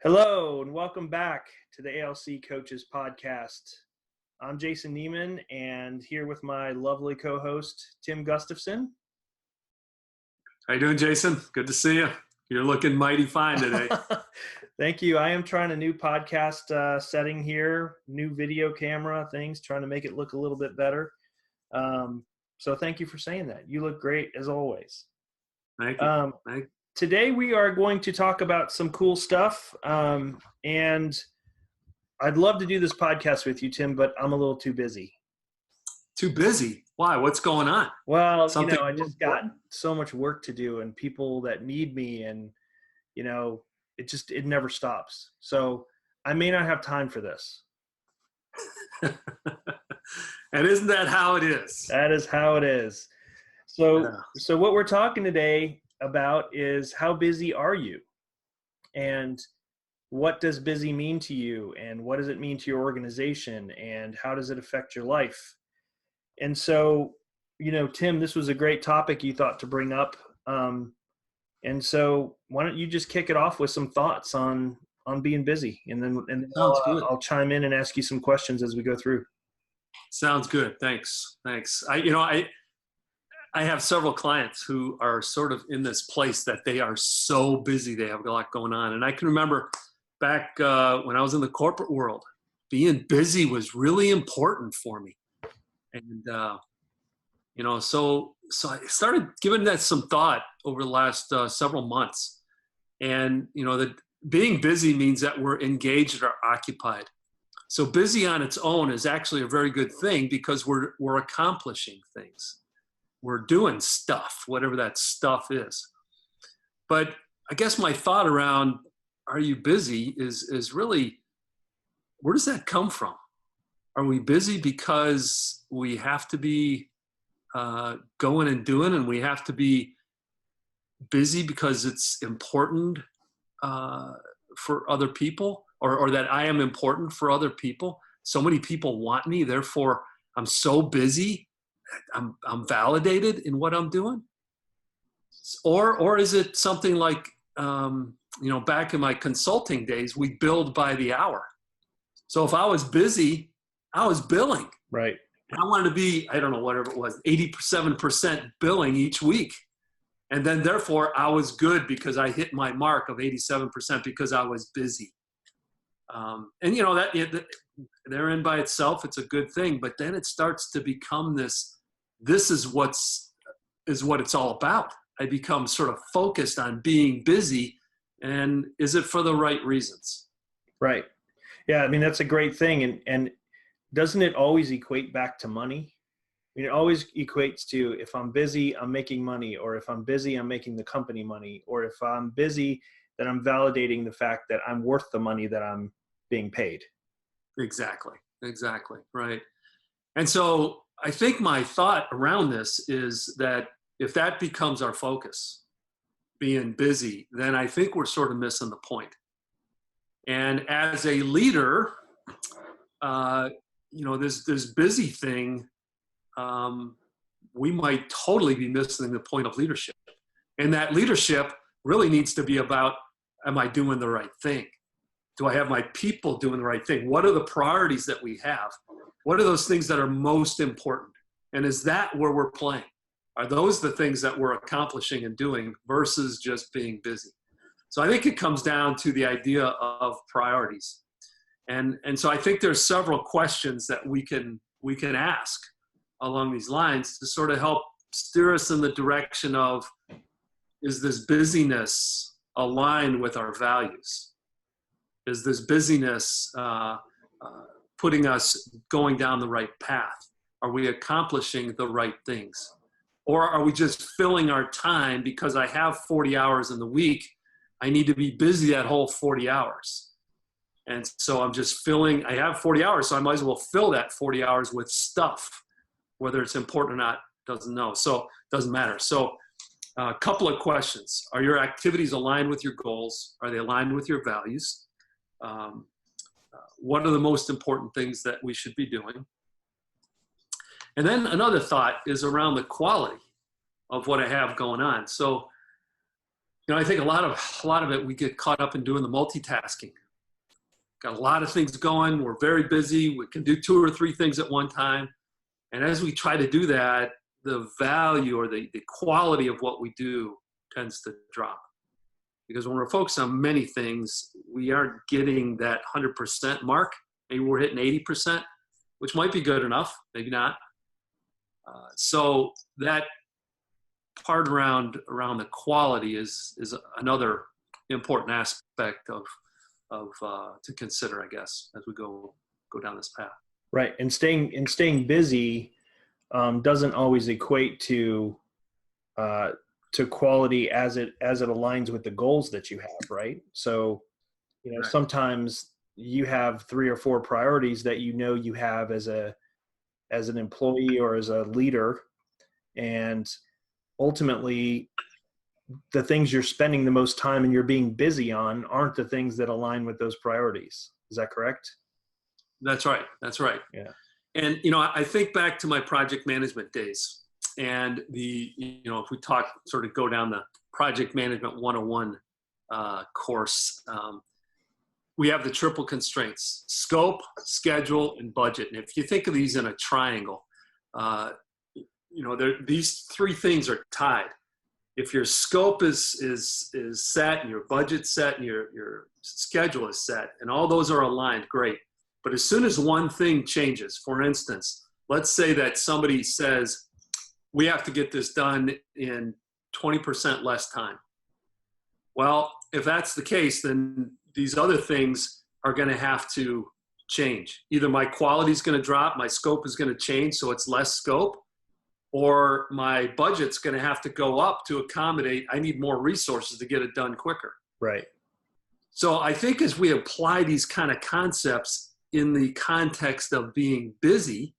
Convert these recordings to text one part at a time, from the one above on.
Hello and welcome back to the ALC Coaches Podcast. I'm Jason Neiman and here with my lovely co-host, Tim Gustafson. How you doing, Jason? Good to see you. You're looking mighty fine today. Thank you. I am trying a new podcast setting here, new video camera things, trying to make it look a little bit better. So thank you for saying that. You look great as always. Thank you. Today we are going to talk about some cool stuff, and I'd love to do this podcast with you, Tim, but I'm a little too busy. Too busy? Why? What's going on? Well, I just got so much work to do and people that need me, and it never stops. So I may not have time for this. And isn't that how it is? That is how it is. So what we're talking today about is how busy are you, and what does busy mean to you, and what does it mean to your organization, and how does it affect your life? And so, Tim, this was a great topic you thought to bring up. And so why don't you just kick it off with some thoughts on being busy, and then I'll chime in and ask you some questions as we go through. Sounds good. Thanks. I have several clients who are sort of in this place that they are so busy. They have a lot going on. And I can remember back when I was in the corporate world, being busy was really important for me. And, so I started giving that some thought over the last several months. And, that being busy means that we're engaged or occupied. So busy on its own is actually a very good thing because we're accomplishing things. We're doing stuff, whatever that stuff is. But I guess my thought around, are you busy, is really, where does that come from? Are we busy because we have to be going and doing, and we have to be busy because it's important for other people, or that I am important for other people? So many people want me, therefore I'm so busy. I'm validated in what I'm doing, or is it something like back in my consulting days, we billed by the hour. So if I was busy, I was billing. Right. And I wanted to be, I don't know, whatever it was, 87% billing each week, and then therefore I was good because I hit my mark of 87% because I was busy. That therein by itself, it's a good thing, but then it starts to become this is what it's all about. I become sort of focused on being busy, and is it for the right reasons? Right. Yeah. I mean, that's a great thing. And doesn't it always equate back to money? I mean, it always equates to, if I'm busy, I'm making money, or if I'm busy, I'm making the company money, or if I'm busy, then I'm validating the fact that I'm worth the money that I'm being paid. Exactly. Right. And so I think my thought around this is that if that becomes our focus, being busy, then I think we're sort of missing the point. And as a leader, this busy thing, we might totally be missing the point of leadership. And that leadership really needs to be about, am I doing the right thing? Do I have my people doing the right thing? What are the priorities that we have? What are those things that are most important? And is that where we're playing? Are those the things that we're accomplishing and doing versus just being busy? So I think it comes down to the idea of priorities. And so I think there's several questions that we can ask along these lines to sort of help steer us in the direction of, is this busyness aligned with our values? Is this busyness putting us going down the right path? Are we accomplishing the right things? Or are we just filling our time because I have 40 hours in the week, I need to be busy that whole 40 hours. And so I'm just I have 40 hours, so I might as well fill that 40 hours with stuff. Whether it's important or not, doesn't matter. So a couple of questions. Are your activities aligned with your goals? Are they aligned with your values? What are the most important things that we should be doing? And then another thought is around the quality of what I have going on. So I think a lot of it, we get caught up in doing the multitasking. Got a lot of things going. We're very busy. We can do 2 or 3 things at one time. And as we try to do that, the value or the quality of what we do tends to drop. Because when we're focused on many things, we aren't getting that 100% mark. Maybe we're hitting 80%, which might be good enough, maybe not. So that part around the quality is another important aspect of to consider, I guess, as we go down this path. Right, and staying busy doesn't always equate to quality as it aligns with the goals that you have, right? So, right. Sometimes you have 3 or 4 priorities that you have as an employee or as a leader, and ultimately the things you're spending the most time and you're being busy on aren't the things that align with those priorities. Is that correct? That's right. Yeah. And, I think back to my project management days, and if we sort of go down the project management 101 course, we have the triple constraints: scope, schedule, and budget. And if you think of these in a triangle, these 3 things are tied. If your scope is set and your budget's set and your schedule is set and all those are aligned, great. But as soon as one thing changes, for instance, let's say that somebody says, we have to get this done in 20% less time. Well, if that's the case, then these other things are going to have to change. Either my quality is going to drop, my scope is going to change, so it's less scope, or my budget's going to have to go up to accommodate, I need more resources to get it done quicker. Right. So I think as we apply these kind of concepts in the context of being busy,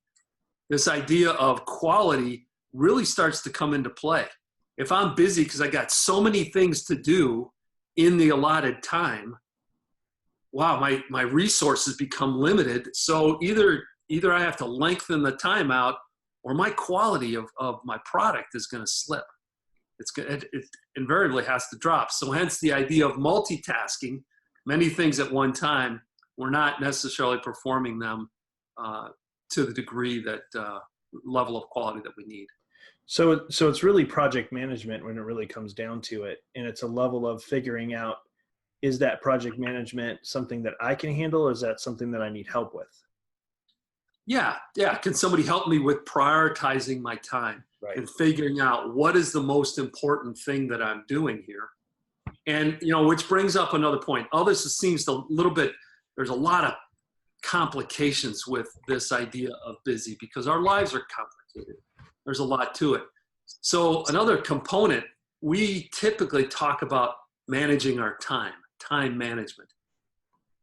this idea of quality really starts to come into play. If I'm busy because I got so many things to do in the allotted time, wow, my resources become limited. So either I have to lengthen the time out, or my quality of my product is going to slip. It invariably has to drop. So hence the idea of multitasking, many things at one time. We're not necessarily performing them to the degree that level of quality that we need. So it's really project management when it really comes down to it. And it's a level of figuring out, is that project management something that I can handle? Or is that something that I need help with? Yeah. Can somebody help me with prioritizing my time, right, and figuring out what is the most important thing that I'm doing here? And, which brings up another point. This seems a little bit, there's a lot of complications with this idea of busy because our lives are complicated. There's a lot to it. So another component, we typically talk about managing our time management,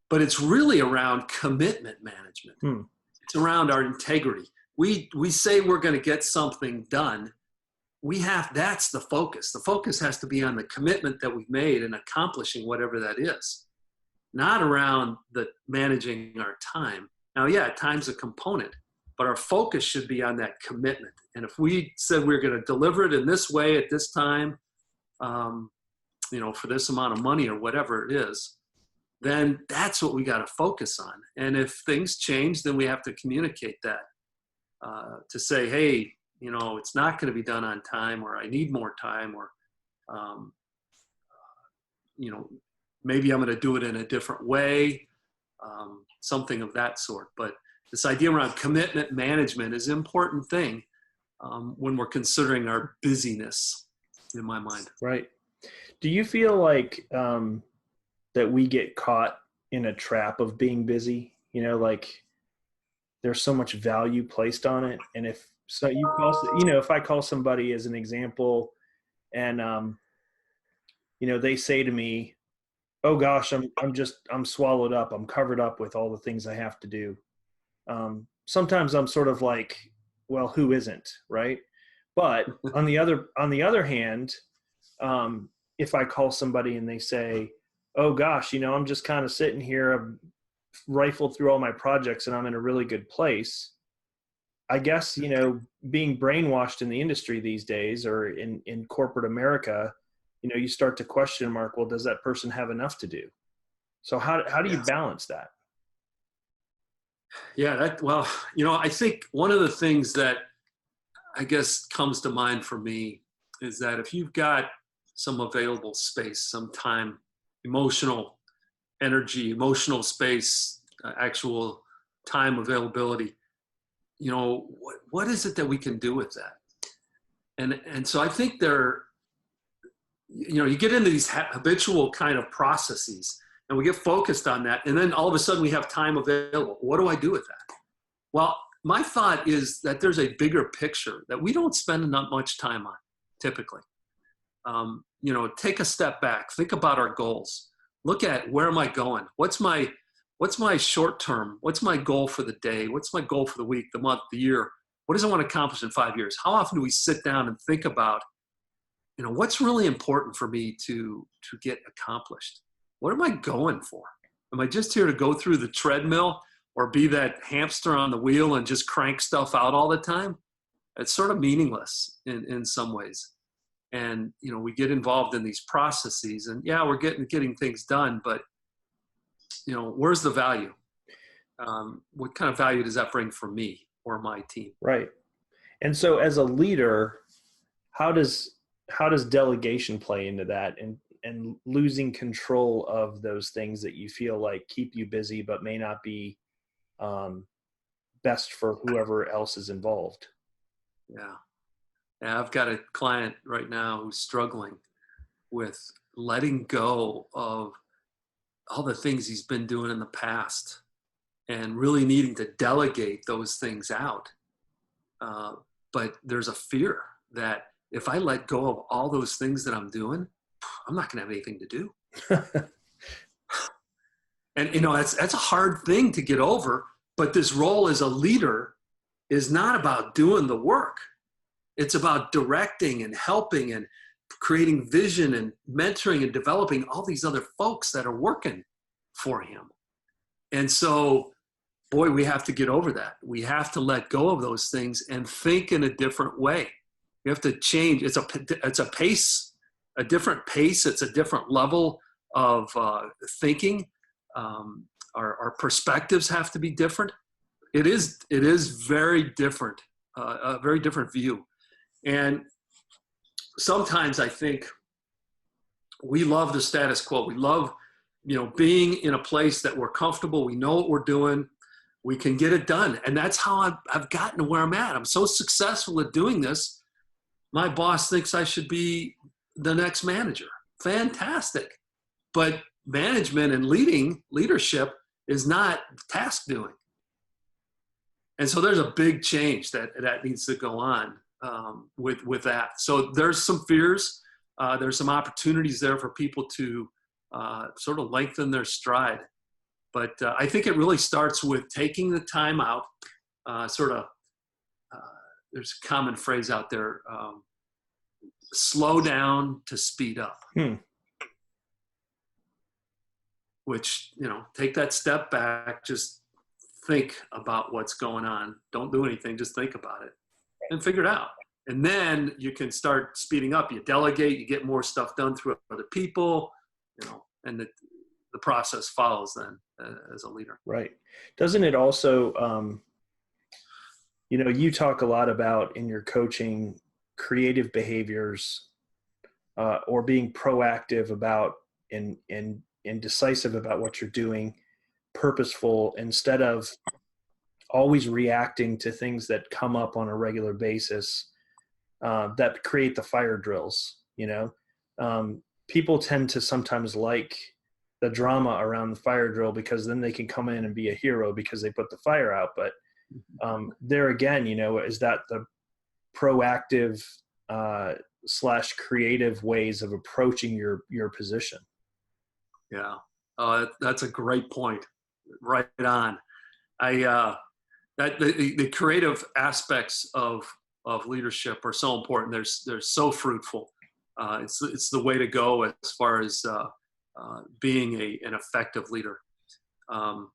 but it's really around commitment management. It's around our integrity. We say we're going to get something done. That's the focus. The focus has to be on the commitment that we've made and accomplishing whatever that is, not around the managing our time. Now, yeah, time's a component, but our focus should be on that commitment. And if we said we're going to deliver it in this way at this time, for this amount of money or whatever it is, then that's what we got to focus on. And if things change, then we have to communicate that to say, hey, it's not going to be done on time, or I need more time, or, maybe I'm going to do it in a different way, something of that sort. But this idea around commitment management is an important thing when we're considering our busyness, in my mind. Right. Do you feel like that we get caught in a trap of being busy? Like there's so much value placed on it. And if I call somebody as an example and, they say to me, oh gosh, I'm swallowed up. I'm covered up with all the things I have to do. Sometimes I'm sort of like, well, who isn't, right? But on the other hand, if I call somebody and they say, oh gosh, I'm just kind of sitting here, I've rifled through all my projects and I'm in a really good place. I guess, being brainwashed in the industry these days, or in corporate America, you start to question mark, well, does that person have enough to do? So how do you balance that? Yeah, well, I think one of the things that I guess comes to mind for me is that if you've got some available space, some time, emotional energy, emotional space, actual time availability, what is it that we can do with that? And so I think you get into these habitual kind of processes, and we get focused on that, and then all of a sudden we have time available. What do I do with that? Well, my thought is that there's a bigger picture that we don't spend enough much time on typically. Take a step back, think about our goals, look at where am I going? What's my short term? What's my goal for the day? What's my goal for the week, the month, the year? What does I want to accomplish in 5 years? How often do we sit down and think about, what's really important for me to get accomplished? What am I going for? Am I just here to go through the treadmill or be that hamster on the wheel and just crank stuff out all the time? It's sort of meaningless in some ways. And, we get involved in these processes, and yeah, we're getting things done, but, where's the value? What kind of value does that bring for me or my team? Right. And so as a leader, how does delegation play into that, and losing control of those things that you feel like keep you busy but may not be best for whoever else is involved? Yeah. I've got a client right now who's struggling with letting go of all the things he's been doing in the past and really needing to delegate those things out. But there's a fear that if I let go of all those things that I'm doing, I'm not going to have anything to do. And, that's a hard thing to get over. But this role as a leader is not about doing the work. It's about directing and helping and creating vision and mentoring and developing all these other folks that are working for him. And so, boy, we have to get over that. We have to let go of those things and think in a different way. We have to change. It's a pace, a different pace. It's a different level of thinking. Our perspectives have to be different. It is very different, a very different view. And sometimes I think we love the status quo. We love, being in a place that we're comfortable. We know what we're doing. We can get it done. And that's how I've gotten to where I'm at. I'm so successful at doing this. My boss thinks I should be the next manager. Fantastic. But management and leadership is not task doing. And so there's a big change that needs to go on with that. So there's some fears. There's some opportunities there for people to sort of lengthen their stride. But I think it really starts with taking the time out, there's a common phrase out there, slow down to speed up. Which, take that step back, just think about what's going on. Don't do anything, just think about it and figure it out. And then you can start speeding up. You delegate, you get more stuff done through other people, and the process follows then as a leader. Right. Doesn't it also, you talk a lot about in your coaching creative behaviors or being proactive about and decisive about what you're doing, purposeful, instead of always reacting to things that come up on a regular basis that create the fire drills. People tend to sometimes like the drama around the fire drill because then they can come in and be a hero because they put the fire out. But there again, is that the proactive / creative ways of approaching your position? Yeah, that's a great point. Right on. The creative aspects of leadership are so important. They're so fruitful. It's the way to go as far as being an effective leader. You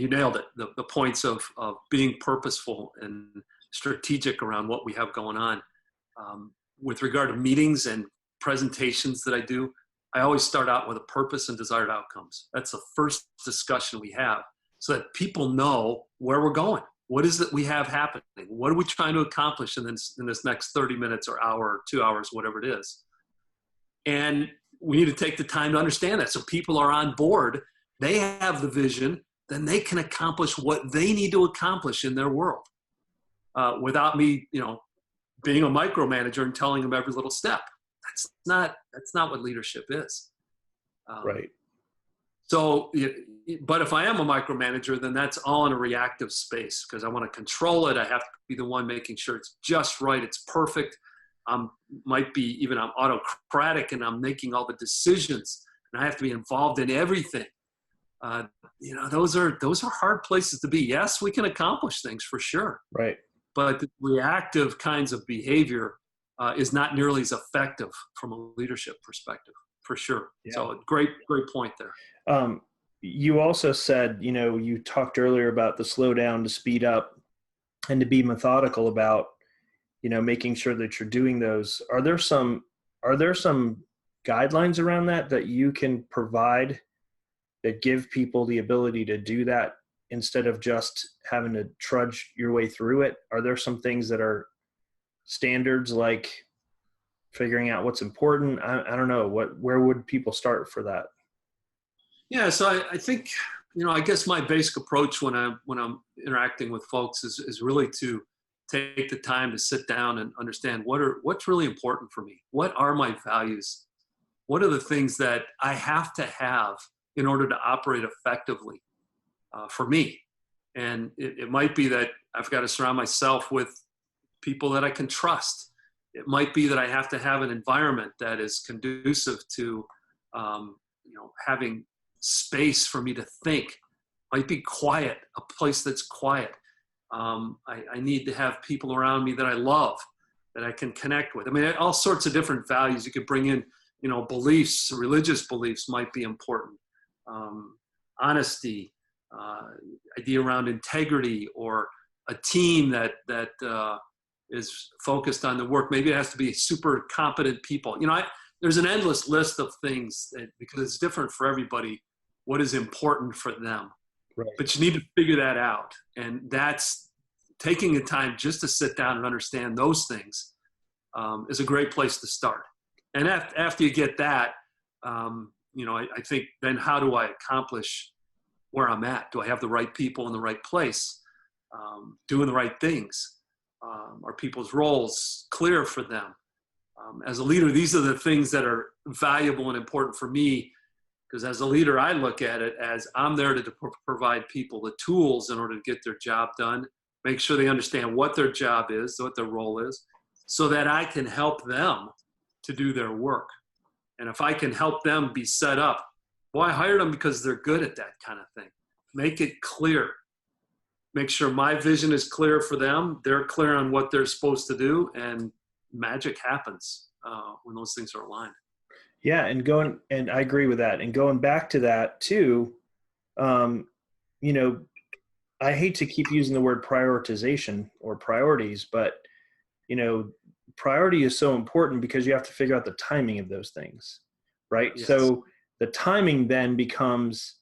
nailed it. The points of being purposeful and strategic around what we have going on. with regard to meetings and presentations that I do, I always start out with a purpose and desired outcomes. That's the first discussion we have so that people know where we're going. What is it we have happening? What are we trying to accomplish in this next 30 minutes or hour or 2 hours, whatever it is? And we need to take the time to understand that. So people are on board. They have the vision. Then they can accomplish what they need to accomplish in their world without me, being a micromanager and telling them every little step. That's not what leadership is. Right. So, but if I am a micromanager, then that's all in a reactive space because I want to control it. I have to be the one making sure it's just right. It's perfect. I'm autocratic and I'm making all the decisions and I have to be involved in everything. Those are hard places to be. Yes, we can accomplish things for sure. Right. But the reactive kinds of behavior is not nearly as effective from a leadership perspective, for sure. Yeah. So great point there. You also said, you talked earlier about the slow down to speed up and to be methodical about, making sure that you're doing those. Are there some guidelines around that you can provide that give people the ability to do that instead of just having to trudge your way through it? Are there some things that are standards, like figuring out what's important? I don't know. Where would people start for that? Yeah. So I think, I guess my basic approach when I'm interacting with folks is really to take the time to sit down and understand what's really important for me. What are my values? What are the things that I have to have in order to operate effectively for me? And it might be that I've got to surround myself with people that I can trust. It might be that I have to have an environment that is conducive to, having space for me to think. It might be quiet, a place that's quiet. I need to have people around me that I love, that I can connect with. I mean, all sorts of different values. You could bring in, beliefs, religious beliefs might be important. Honesty, idea around integrity, or a team that is focused on the work. Maybe it has to be super competent people. There's an endless list of things because it's different for everybody, what is important for them. Right. But you need to figure that out. And that's taking the time just to sit down and understand those things is a great place to start. And after you get that, I think then how do I accomplish where I'm at? Do I have the right people in the right place, doing the right things? Are people's roles clear for them? As a leader, these are the things that are valuable and important for me, because as a leader, I look at it as I'm there to provide people the tools in order to get their job done, make sure they understand what their job is, what their role is, so that I can help them to do their work. And if I can help them be set up, well, I hired them because they're good at that kind of thing. Make it clear. Make sure my vision is clear for them. They're clear on what they're supposed to do, and magic happens when those things are aligned. Yeah, and I agree with that. And going back to that too, I hate to keep using the word prioritization or priorities, but priority is so important because you have to figure out the timing of those things, right? Yes. So the timing then becomes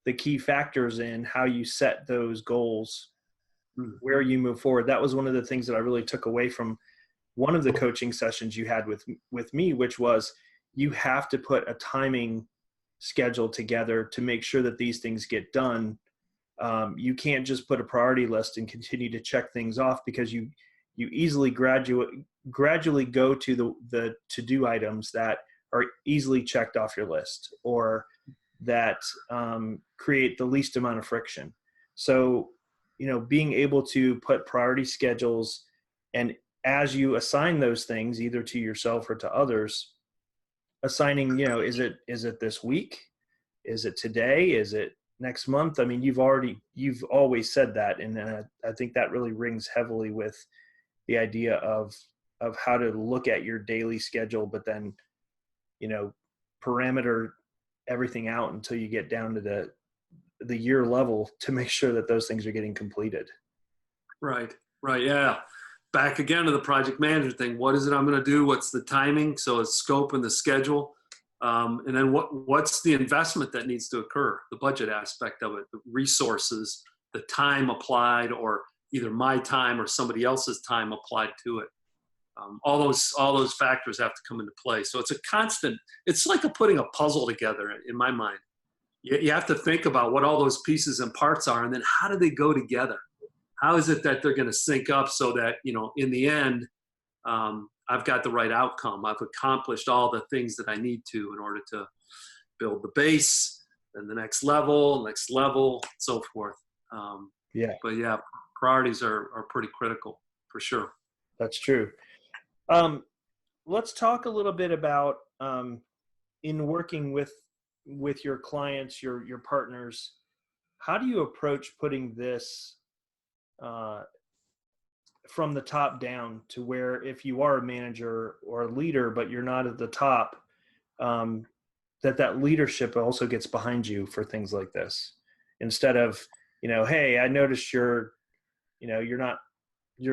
the key factors in how you set those goals, where you move forward. That was one of the things that I really took away from one of the coaching sessions you had with me, which was you have to put a timing schedule together to make sure that these things get done. You can't just put a priority list and continue to check things off, because you easily gradually go to the to-do items that are easily checked off your list, or that create the least amount of friction. So, being able to put priority schedules, and as you assign those things either to yourself or to others, assigning, is it this week? Is it today? Is it next month? I mean, you've always said that. And I think that really rings heavily with the idea of how to look at your daily schedule, but then, parameter everything out until you get down to the year level to make sure that those things are getting completed. Right. Yeah. back again to the project manager thing. What is it I'm going to do? What's the timing? So it's scope and the schedule. And then what's the investment that needs to occur? The budget aspect of it, the resources, the time applied, or either my time or somebody else's time applied to it. All those factors have to come into play. So it's a constant. It's like putting a puzzle together in my mind. You have to think about what all those pieces and parts are, and then how do they go together? How is it that they're going to sync up so that, in the end, I've got the right outcome. I've accomplished all the things that I need to in order to build the base and the next level, so forth. But yeah, priorities are pretty critical for sure. That's true. Let's talk a little bit about in working with your clients, your partners. How do you approach putting this from the top down to where if you are a manager or a leader, but you're not at the top, that leadership also gets behind you for things like this, instead of, hey, I noticed your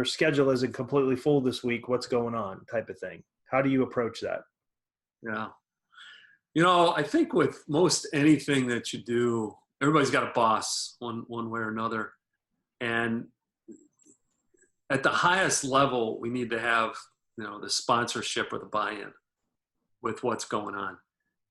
schedule isn't completely full this week. What's going on, type of thing. How do you approach that? Yeah. I think with most anything that you do, everybody's got a boss one way or another. And at the highest level, we need to have, the sponsorship or the buy-in with what's going on.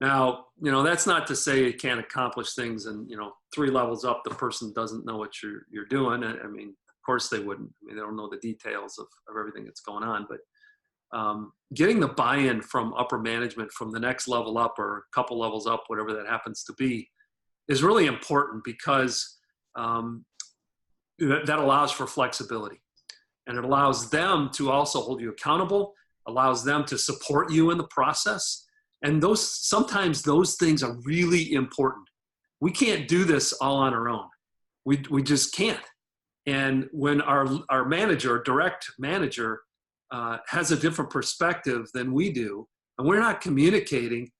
Now, that's not to say you can't accomplish things and, 3 levels up, the person doesn't know what you're doing. I mean, of course they wouldn't. I mean, they don't know the details of everything that's going on. But getting the buy-in from upper management from the next level up or a couple levels up, whatever that happens to be, is really important because that allows for flexibility. And it allows them to also hold you accountable, allows them to support you in the process. And sometimes those things are really important. We can't do this all on our own. We just can't. And when our manager, direct manager, has a different perspective than we do, and we're not communicating,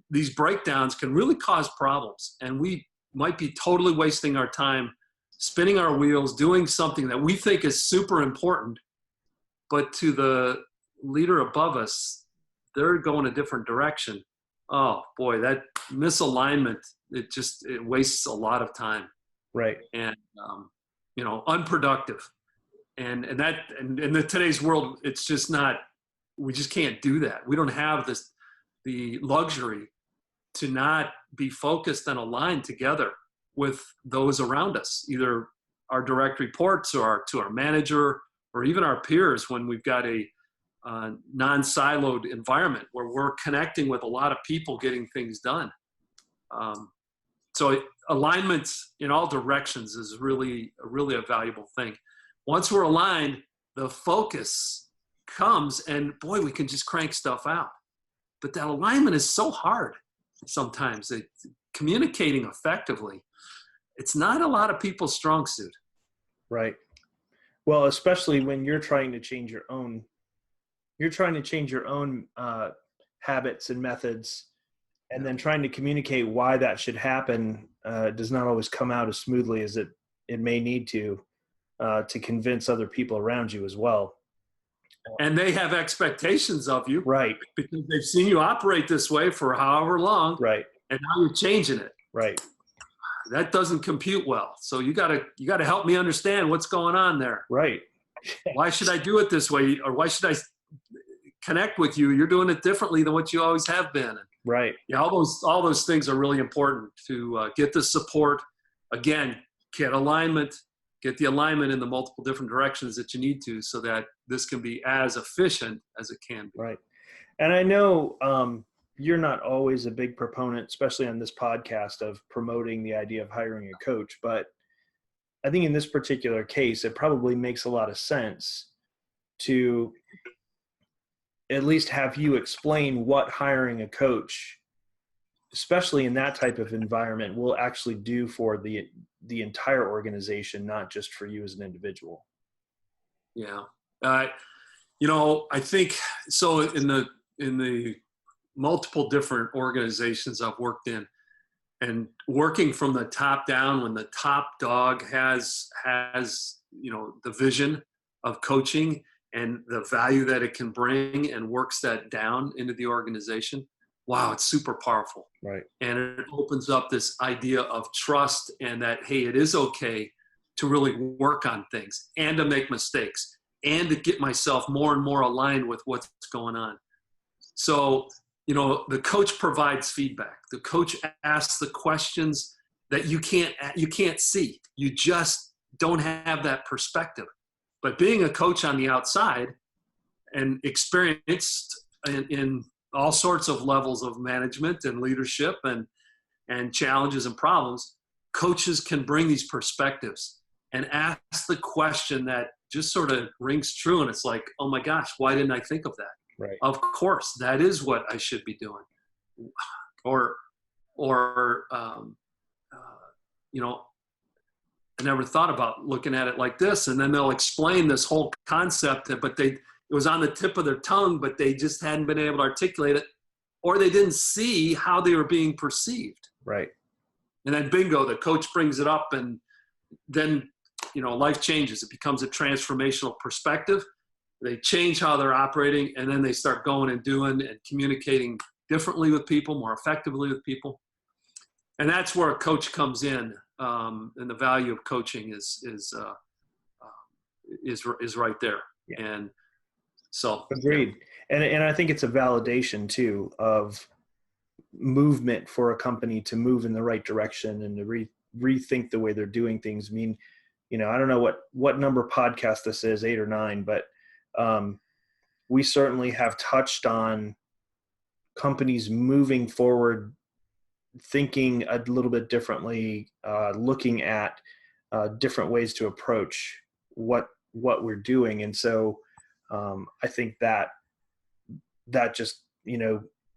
these breakdowns can really cause problems. And we might be totally wasting our time spinning our wheels, doing something that we think is super important, but to the leader above us, they're going a different direction. Oh boy, that misalignment, it wastes a lot of time. Right. And, unproductive. And in today's world, it's just not, we just can't do that. We don't have the luxury to not be focused and aligned together with those around us, either our direct reports or to our manager or even our peers when we've got a non-siloed environment where we're connecting with a lot of people getting things done. So alignment in all directions is really a valuable thing. Once we're aligned, the focus comes and boy, we can just crank stuff out. But that alignment is so hard sometimes. Communicating effectively, it's not a lot of people's strong suit. Right. Well, especially when you're trying to change your own habits and methods, and then trying to communicate why that should happen does not always come out as smoothly as it may need to convince other people around you as well. And they have expectations of you. Right. Because they've seen you operate this way for however long. Right. And now you're changing it. Right. That doesn't compute well. So you gotta help me understand what's going on there. Right. Why should I do it this way? Or why should I connect with you? You're doing it differently than what you always have been. Right. Yeah, all those things are really important to get the support. Again, get the alignment in the multiple different directions that you need to, so that this can be as efficient as it can be. Right. And I know you're not always a big proponent, especially on this podcast, of promoting the idea of hiring a coach, but I think in this particular case, it probably makes a lot of sense to at least have you explain what hiring a coach, especially in that type of environment, will actually do for the entire organization, not just for you as an individual. Yeah. I think so in the multiple different organizations I've worked in, and working from the top down, when the top dog has the vision of coaching and the value that it can bring and works that down into the organization, wow, it's super powerful. Right. And it opens up this idea of trust and that, hey, it is okay to really work on things and to make mistakes and to get myself more and more aligned with what's going on. So, the coach provides feedback. The coach asks the questions that you can't see. You just don't have that perspective. But being a coach on the outside and experienced in all sorts of levels of management and leadership and challenges and problems, coaches can bring these perspectives and ask the question that just sort of rings true. And it's like, oh my gosh, why didn't I think of that? Right. Of course, that is what I should be doing. Or I never thought about looking at it like this. And then they'll explain this whole concept, but it was on the tip of their tongue, but they just hadn't been able to articulate it, or they didn't see how they were being perceived. Right. And then bingo, the coach brings it up, and then, life changes. It becomes a transformational perspective. They change how they're operating, and then they start going and doing and communicating differently with people, more effectively with people. And that's where a coach comes in, and the value of coaching is right there. Yeah. And so agreed. And I think it's a validation too of movement for a company to move in the right direction and to rethink the way they're doing things. I mean, I don't know what number podcast this is, 8 or 9, but we certainly have touched on companies moving forward, thinking a little bit differently, looking at different ways to approach what we're doing. And so I think that just,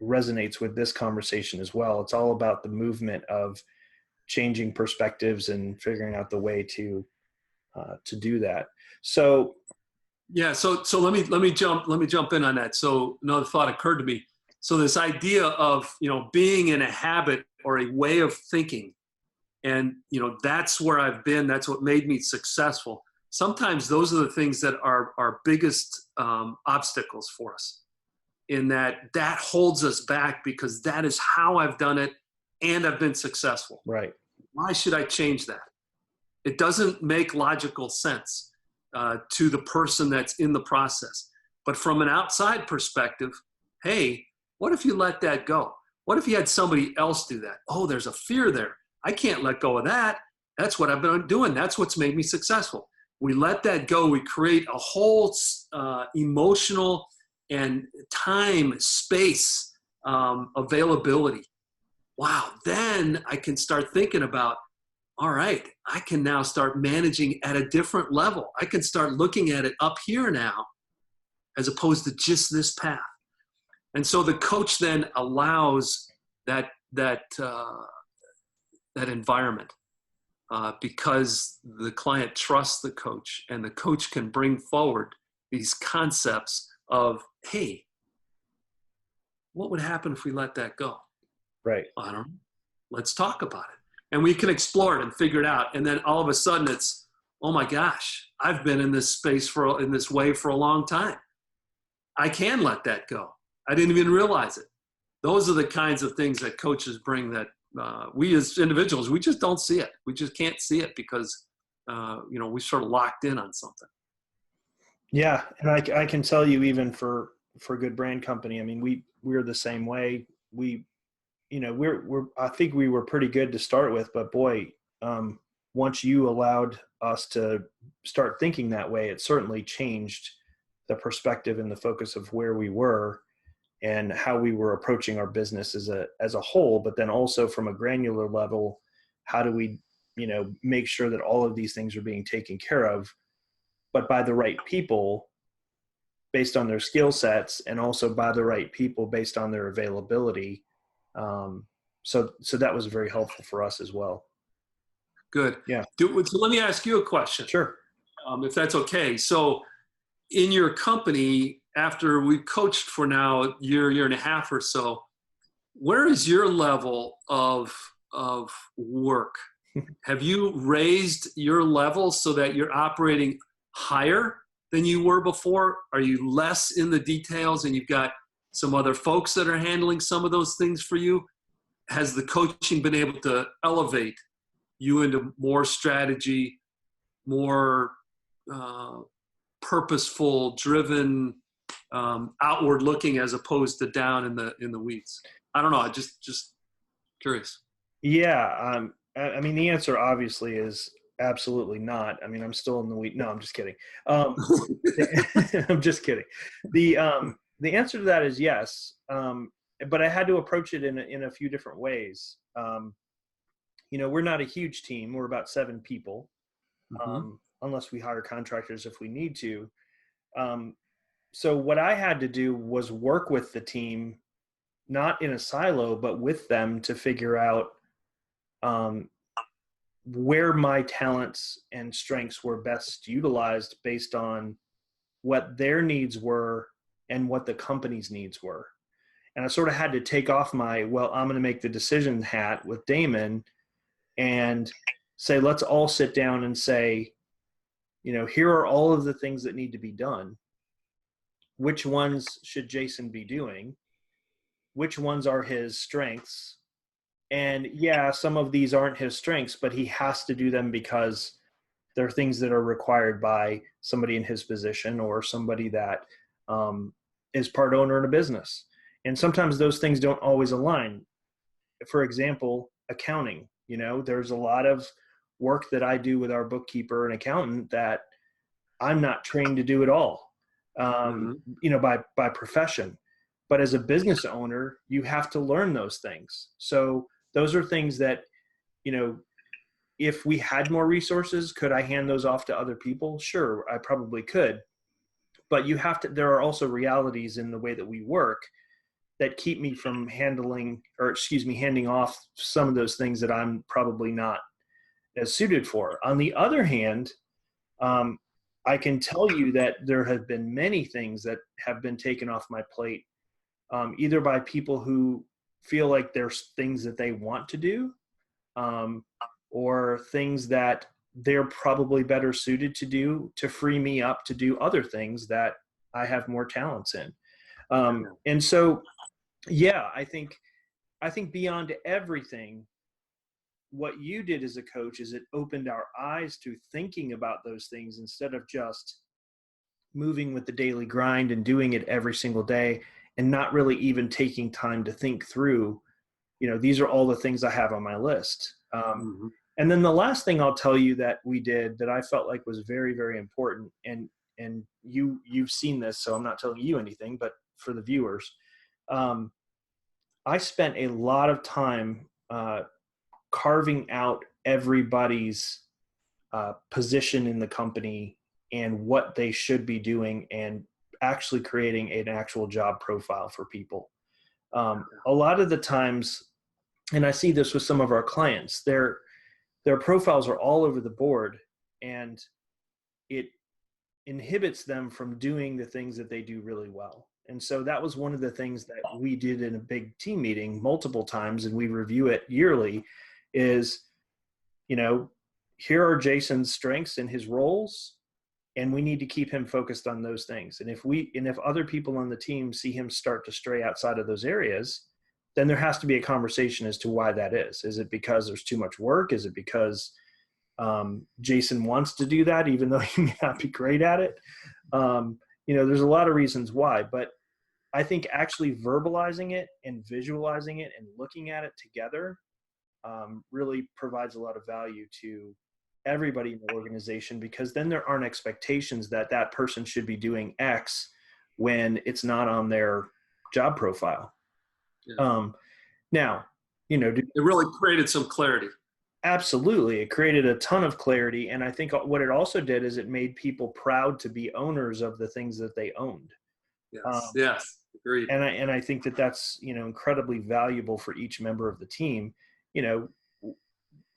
resonates with this conversation as well. It's all about the movement of changing perspectives and figuring out the way to do that. So yeah, so let me jump in on that. So another thought occurred to me. So this idea of, being in a habit or a way of thinking, and, that's where I've been, that's what made me successful. Sometimes those are the things that are our biggest obstacles for us, in that holds us back, because that is how I've done it and I've been successful. Right. Why should I change that? It doesn't make logical sense to the person that's in the process. But from an outside perspective, hey, what if you let that go? What if you had somebody else do that? Oh, there's a fear there. I can't let go of that. That's what I've been doing. That's what's made me successful. We let that go. We create a whole emotional and time, space, availability. Wow. Then I can start thinking about, all right, I can now start managing at a different level. I can start looking at it up here now, as opposed to just this path. And so the coach then allows that environment, because the client trusts the coach, and the coach can bring forward these concepts of, hey, what would happen if we let that go? Right. I don't know. Let's talk about it. And we can explore it and figure it out. And then all of a sudden it's, oh my gosh, I've been in this space in this way for a long time. I can let that go. I didn't even realize it. Those are the kinds of things that coaches bring that we as individuals, we just don't see it. We just can't see it because, we sort of locked in on something. Yeah. And I can tell you, even for Good Brand Company, I mean, we're the same way. I think we were pretty good to start with, but boy, once you allowed us to start thinking that way, it certainly changed the perspective and the focus of where we were and how we were approaching our business as a whole, but then also from a granular level, how do we, make sure that all of these things are being taken care of, but by the right people based on their skill sets, and also by the right people based on their availability. So that was very helpful for us as well. Good. Yeah. So let me ask you a question. Sure. If that's okay. So in your company, after we've coached for now a year and a half or so, where is your level of work? Have you raised your level so that you're operating higher than you were before? Are you less in the details and you've got some other folks that are handling some of those things for you? Has the coaching been able to elevate you into more strategy, more purposeful, driven, outward looking, as opposed to down in the weeds? I don't know. I just curious. Yeah. I mean, the answer obviously is absolutely not. I mean, I'm still in the weed. No, I'm just kidding. I'm just kidding. The answer to that is yes. But I had to approach it in a few different ways. We're not a huge team. We're about 7 people, unless we hire contractors if we need to. So what I had to do was work with the team, not in a silo, but with them to figure out where my talents and strengths were best utilized based on what their needs were and what the company's needs were. And I sort of had to take off my, well, I'm going to make the decision hat with Damon and say, let's all sit down and say, here are all of the things that need to be done. Which ones should Jason be doing? Which ones are his strengths? And yeah, some of these aren't his strengths, but he has to do them because they're things that are required by somebody in his position or somebody that is part owner in a business. And sometimes those things don't always align. For example, accounting, there's a lot of work that I do with our bookkeeper and accountant that I'm not trained to do at all, by profession. But as a business owner, you have to learn those things. So those are things that, if we had more resources, could I hand those off to other people? Sure, I probably could. But there are also realities in the way that we work that keep me from handing off some of those things that I'm probably not as suited for. On the other hand, I can tell you that there have been many things that have been taken off my plate, either by people who feel like there's things that they want to do, or things that they're probably better suited to do to free me up to do other things that I have more talents in. And so, yeah, I think beyond everything, what you did as a coach is it opened our eyes to thinking about those things instead of just moving with the daily grind and doing it every single day and not really even taking time to think through, these are all the things I have on my list. And then the last thing I'll tell you that we did that I felt like was very, very important, and you've seen this, so I'm not telling you anything, but for the viewers, I spent a lot of time carving out everybody's position in the company and what they should be doing, and actually creating an actual job profile for people. A lot of the times, and I see this with some of our clients, their profiles are all over the board, and it inhibits them from doing the things that they do really well. And so that was one of the things that we did in a big team meeting multiple times, and we review it yearly, is, here are Jason's strengths and his roles, and we need to keep him focused on those things. And if other people on the team see him start to stray outside of those areas, then there has to be a conversation as to why that is. Is it because there's too much work? Is it because Jason wants to do that, even though he may not be great at it? There's a lot of reasons why, but I think actually verbalizing it and visualizing it and looking at it together really provides a lot of value to everybody in the organization, because then there aren't expectations that that person should be doing X when it's not on their job profile. Yeah. Now, it really created some clarity. Absolutely. It created a ton of clarity. And I think what it also did is it made people proud to be owners of the things that they owned. Yes. Agreed. And I think that that's, incredibly valuable for each member of the team.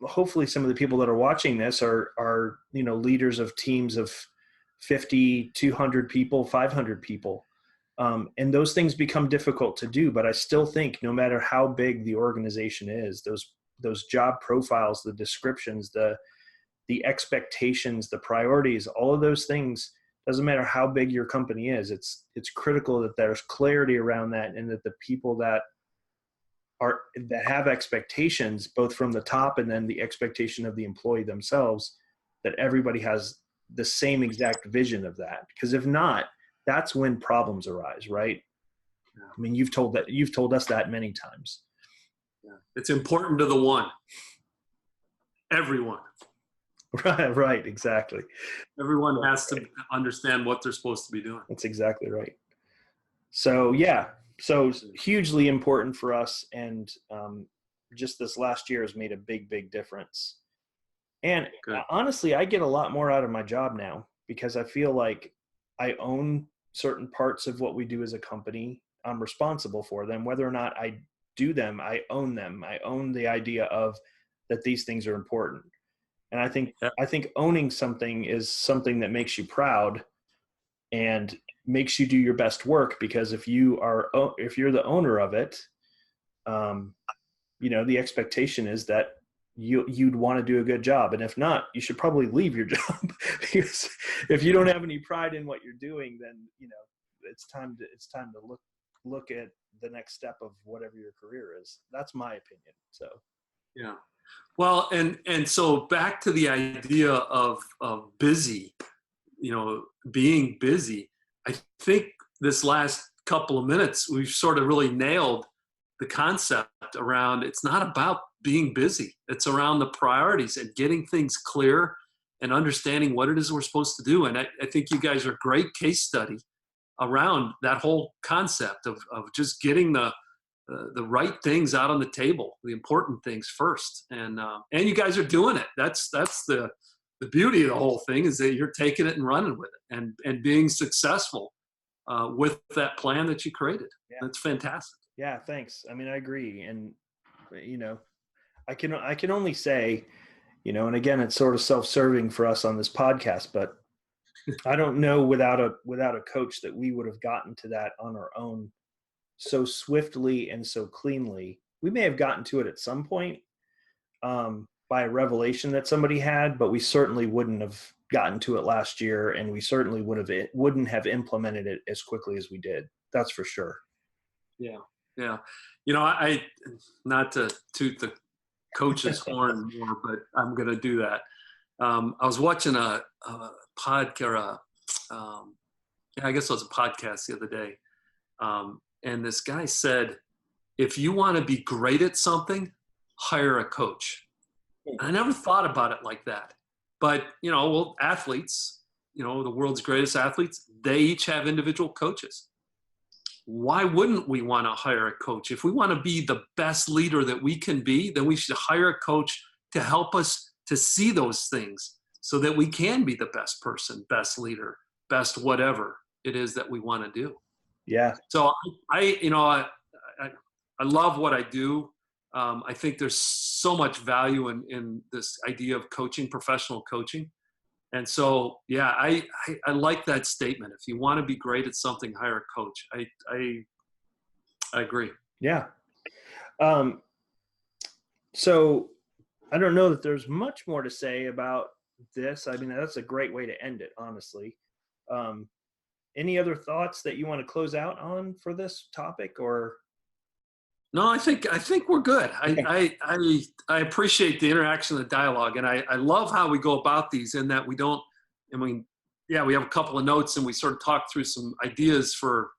Hopefully some of the people that are watching this are leaders of teams of 50, 200 people, 500 people. And those things become difficult to do, but I still think no matter how big the organization is, those job profiles, the descriptions, the expectations, the priorities, all of those things doesn't matter how big your company is. It's critical that there's clarity around that, and that the people that have expectations, both from the top and then the expectation of the employee themselves, that everybody has the same exact vision of that. Because if not, that's when problems arise, right? Yeah. I mean, you've told us that many times. Yeah. It's important to the one. Everyone. Right, exactly. Everyone has to understand what they're supposed to be doing. That's exactly right. So yeah, so hugely important for us, and just this last year has made a big difference. And honestly, I get a lot more out of my job now, because I feel like I own certain parts of what we do as a company. I'm responsible for them. Whether or not I do them, I own them. I own the idea of that these things are important. And I think owning something is something that makes you proud and makes you do your best work, because if you're the owner of it, the expectation is that you'd want to do a good job. And if not, you should probably leave your job, because if you don't have any pride in what you're doing, then it's time to look at the next step of whatever your career is. That's my opinion. So yeah. Well, and so back to the idea of busy, being busy. I think this last couple of minutes, we've sort of really nailed the concept around, it's not about being busy. It's around the priorities and getting things clear and understanding what it is we're supposed to do. And I think you guys are a great case study around that whole concept of just getting the right things out on the table, the important things first. And you guys are doing it. That's the beauty of the whole thing, is that you're taking it and running with it and being successful with that plan that you created. Yeah. That's fantastic. Yeah, thanks. I mean, I agree. And, I can only say, and again, it's sort of self-serving for us on this podcast, but I don't know without a coach that we would have gotten to that on our own so swiftly and so cleanly. We may have gotten to it at some point by a revelation that somebody had, but we certainly wouldn't have gotten to it last year, and we certainly wouldn't have implemented it as quickly as we did. That's for sure. Yeah. Yeah. I not to toot the coach's horn more, but I'm going to do that. I was watching a podcast, I guess it was a podcast the other day. And this guy said, if you want to be great at something, hire a coach. And I never thought about it like that. But, athletes, the world's greatest athletes, they each have individual coaches. Why wouldn't we want to hire a coach? If we want to be the best leader that we can be, then we should hire a coach to help us to see those things so that we can be the best person, best leader, best whatever it is that we want to do. Yeah. So I love what I do. I think there's so much value in this idea of coaching, professional coaching. And so, yeah, I like that statement. If you want to be great at something, hire a coach. I agree. Yeah. So I don't know that there's much more to say about this. I mean, that's a great way to end it, honestly. Any other thoughts that you want to close out on for this topic, or? No, I think we're good. I appreciate the interaction, the dialogue, and I love how we go about these, in that we don't, we have a couple of notes and we sort of talk through some ideas for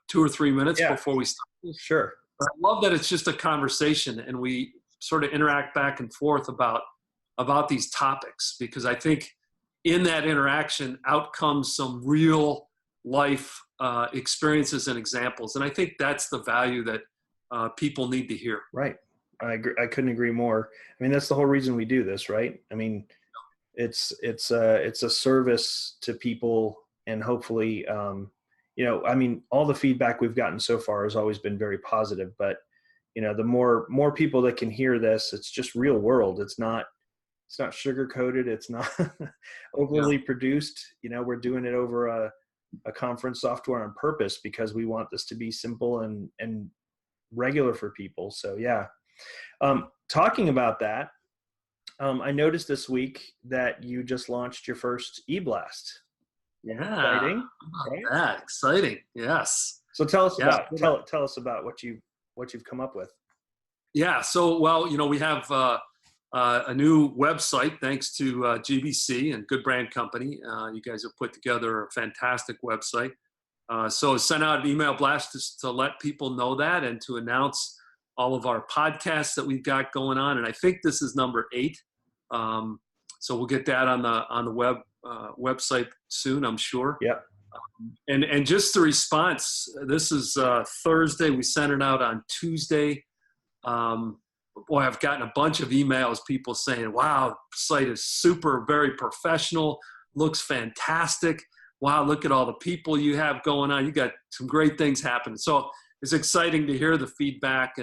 2 or 3 minutes before we start. Sure. But I love that it's just a conversation and we sort of interact back and forth about these topics, because I think in that interaction out comes some real life experiences and examples. And I think that's the value that people need to hear. Right. I agree. I couldn't agree more. I mean, that's the whole reason we do this, right? I mean, it's a service to people, and hopefully, I mean, all the feedback we've gotten so far has always been very positive, but the more people that can hear this, it's just real world. It's not sugar coated. It's not overly produced. We're doing it over a conference software on purpose, because we want this to be simple and regular for people. So yeah. Talking about that, I noticed this week that you just launched your first eBlast. Yeah. Exciting, right? That exciting. Yes. So tell us Yeah. tell us about what you've come up with. Yeah. So, well, we have a new website thanks to GBC and Good Brand Company. You guys have put together a fantastic website. So sent out an email blast to let people know that and to announce all of our podcasts that we've got going on. And I think this is number 8. So we'll get that on the website soon, I'm sure. Yep. And just the response, this is Thursday. We sent it out on Tuesday. Boy, I've gotten a bunch of emails, people saying, wow, site is super, very professional, looks fantastic. Wow, look at all the people you have going on. You got some great things happening. So it's exciting to hear the feedback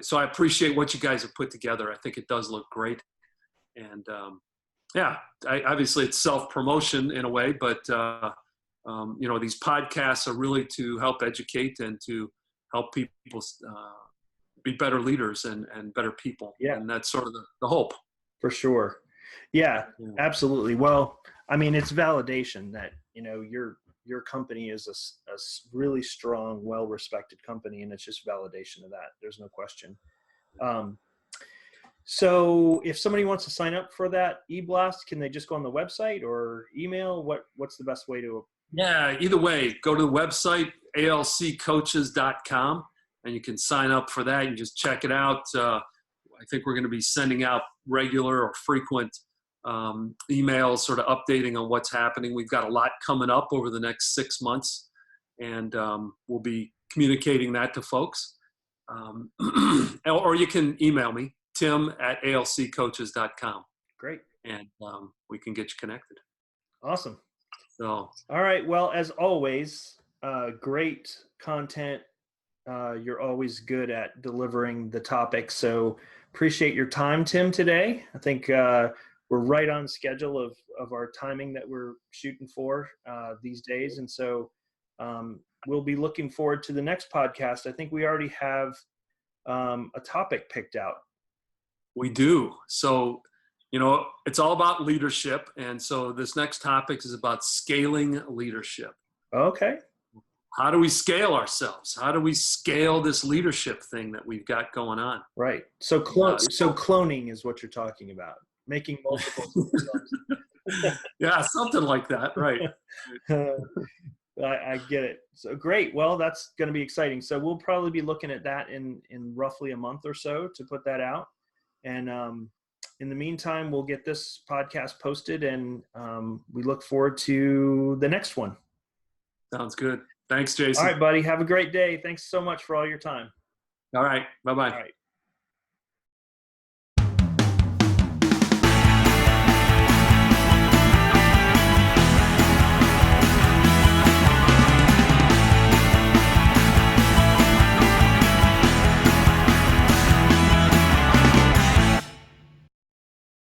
so I appreciate what you guys have put together. I think it does look great. And obviously it's self-promotion in a way, but these podcasts are really to help educate and to help people be better leaders and better people. Yeah. And that's sort of the hope. For sure. Yeah, absolutely. Well, I mean, it's validation that, your company is a really strong, well-respected company, and it's just validation of that. There's no question. So if somebody wants to sign up for that e-blast, can they just go on the website or email? What's the best way to? Yeah, either way, go to the website, alccoaches.com, and you can sign up for that. You just check it out. I think we're going to be sending out regular or frequent emails, sort of updating on what's happening. We've got a lot coming up over the next 6 months, and we'll be communicating that to folks. Or you can email me, tim@alccoaches.com. Great. And we can get you connected. Awesome. So, all right. Well, as always, great content. You're always good at delivering the topic. So appreciate your time, Tim, today. I think we're right on schedule of our timing that we're shooting for these days. And so we'll be looking forward to the next podcast. I think we already have a topic picked out. We do. So, it's all about leadership. And so this next topic is about scaling leadership. Okay. How do we scale ourselves? How do we scale this leadership thing that we've got going on? Right. So cloning is what you're talking about. Making multiple. Yeah, something like that. Right. I get it. So great. Well, that's going to be exciting. So we'll probably be looking at that in roughly a month or so to put that out. And in the meantime, we'll get this podcast posted, and we look forward to the next one. Sounds good. Thanks, Jason. All right, buddy. Have a great day. Thanks so much for all your time. All right. Bye-bye. All right.